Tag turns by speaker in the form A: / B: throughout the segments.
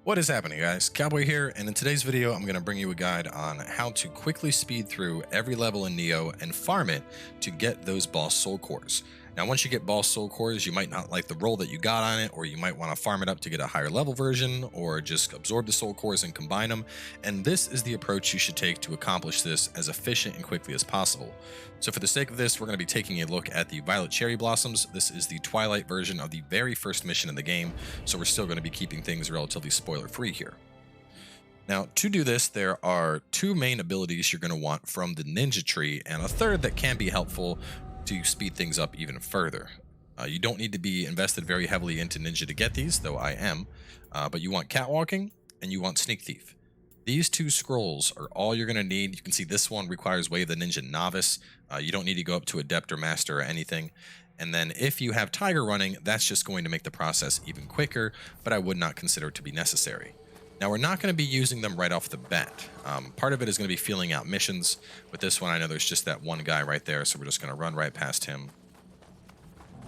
A: What is happening, guys? Cowboy here, and in today's video I'm going to bring you a guide on how to quickly speed through every level in Nioh and farm it to get those boss soul cores. Now once you get boss soul cores, you might not like the roll that you got on it, or you might want to farm it up to get a higher level version, or just absorb the soul cores and combine them, and this is the approach you should take to accomplish this as efficient and quickly as possible. So for the sake of this, we're going to be taking a look at the Violet Cherry Blossoms. This is the Twilight version of the very first mission in the game, so we're still going to be keeping things relatively spoiler-free here. Now, to do this, there are two main abilities you're going to want from the ninja tree, and a third that can be helpful to speed things up even further. You don't need to be invested very heavily into ninja to get these, though I am, but you want catwalking and you want sneak thief. These two scrolls are all you're going to need. You can see this one requires Way of the Ninja Novice. You don't need to go up to Adept or Master or anything. And then if you have Tiger running, that's just going to make the process even quicker, but I would not consider it to be necessary. Now, we're not going to be using them right off the bat. Part of it is going to be feeling out missions. With this one, I know there's just that one guy right there, so we're just going to run right past him.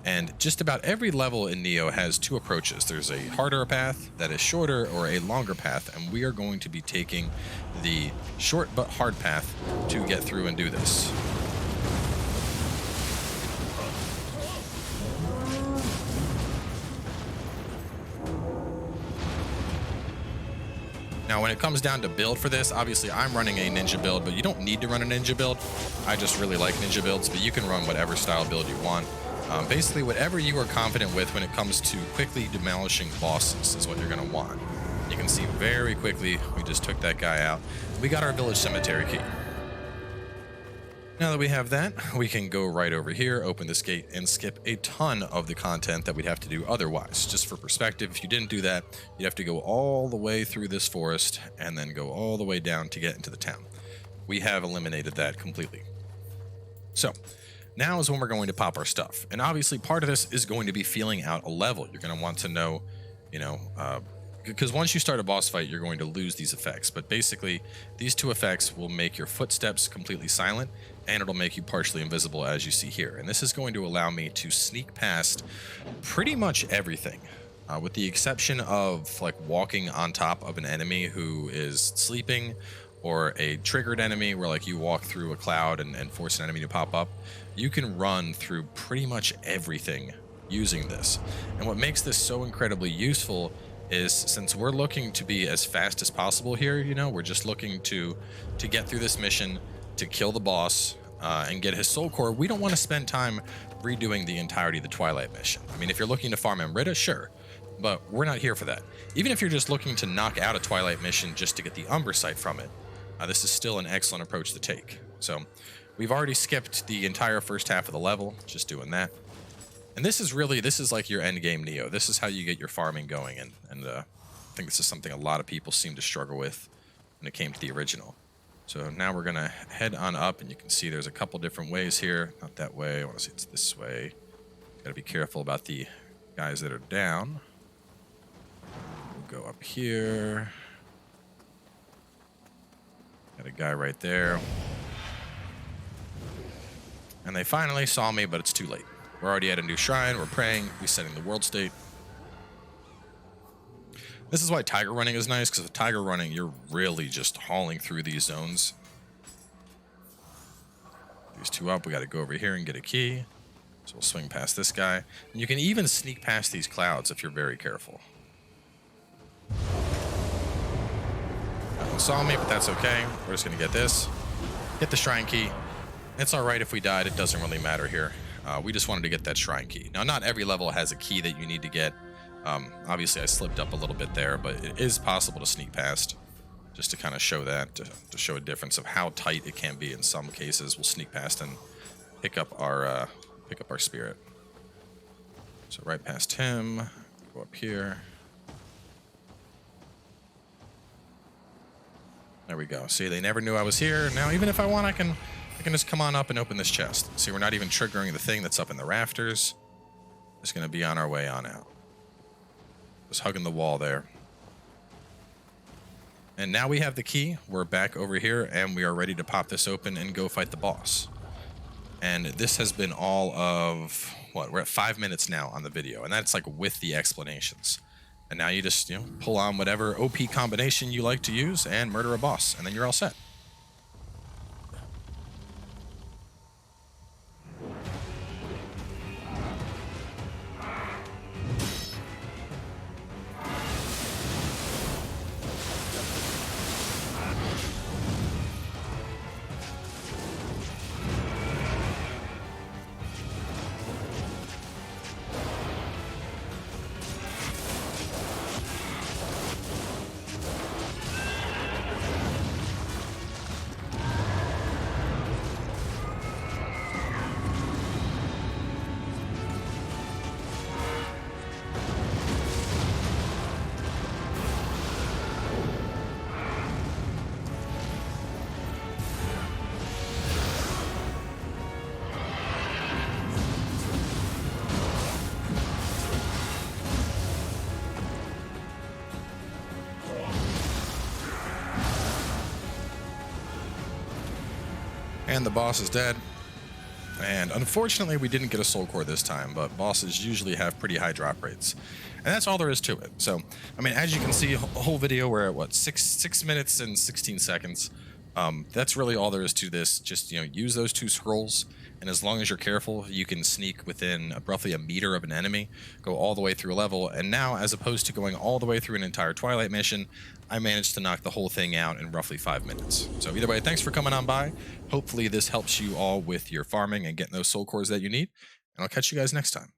A: And just about every level in Nioh has two approaches. There's a harder path that is shorter, or a longer path, and we are going to be taking the short but hard path to get through and do this. Now, when it comes down to build for this, obviously I'm running a ninja build, but you don't need to run a ninja build. I just really like ninja builds, but you can run whatever style build you want. Basically, whatever you are confident with when it comes to quickly demolishing bosses is what you're going to want. You can see very quickly, we just took that guy out. We got our village cemetery key. Now that we have that, we can go right over here, open this gate, and skip a ton of the content that we'd have to do otherwise. Just for perspective, if you didn't do that, you'd have to go all the way through this forest and then go all the way down to get into the town. We have eliminated that completely. So now is when we're going to pop our stuff. And obviously part of this is going to be feeling out a level. You're going to want to know, because once you start a boss fight, you're going to lose these effects. But basically, these two effects will make your footsteps completely silent, and it'll make you partially invisible, as you see here. And this is going to allow me to sneak past pretty much everything, with the exception of like walking on top of an enemy who is sleeping, or a triggered enemy where like you walk through a cloud and force an enemy to pop up. You can run through pretty much everything using this. And what makes this so incredibly useful is, since we're looking to be as fast as possible here, we're just looking to get through this mission, to kill the boss, and get his soul core. We don't want to spend time redoing the entirety of the Twilight mission. I mean, if you're looking to farm Amrita, sure, but we're not here for that. Even if you're just looking to knock out a Twilight mission just to get the Umber sight from it, this is still an excellent approach to take. So we've already skipped the entire first half of the level, just doing that. And this is like your end game Nioh. This is how you get your farming going, and I think this is something a lot of people seem to struggle with when it came to the original. So now we're gonna head on up, and you can see there's a couple different ways here. Not that way, I wanna see it's this way. Gotta be careful about the guys that are down. We'll go up here. Got a guy right there. And they finally saw me, but it's too late. We're already at a new shrine, we're praying, resetting the world state. This is why tiger running is nice, because with tiger running, you're really just hauling through these zones. These two up, we gotta go over here and get a key. So we'll swing past this guy. And you can even sneak past these clouds if you're very careful. No one saw me, but that's okay. We're just gonna get this. Get the shrine key. It's alright if we died, it doesn't really matter here. We just wanted to get that shrine key. Now, not every level has a key that you need to get. Obviously, I slipped up a little bit there, but it is possible to sneak past. Just to kind of show that, to show a difference of how tight it can be in some cases. We'll sneak past and pick up our spirit. So right past him, go up here. There we go. See, they never knew I was here. Now, even if I want, I can just come on up and open this chest. See, we're not even triggering the thing that's up in the rafters. Just gonna be on our way on out. Just hugging the wall there. And now we have the key. We're back over here, and we are ready to pop this open and go fight the boss. And this has been all of, what, we're at 5 minutes now on the video, and that's like with the explanations. And now you just, pull on whatever OP combination you like to use and murder a boss, and then you're all set. And the boss is dead. And unfortunately, we didn't get a soul core this time, but bosses usually have pretty high drop rates. And that's all there is to it. So, I mean, as you can see, a whole video, we're at what, six minutes and 16 seconds. That's really all there is to this. Just, use those 2 scrolls, and as long as you're careful, you can sneak within roughly a meter of an enemy, go all the way through a level, and now, as opposed to going all the way through an entire Twilight mission, I managed to knock the whole thing out in roughly 5 minutes. So either way, thanks for coming on by. Hopefully this helps you all with your farming and getting those soul cores that you need, and I'll catch you guys next time.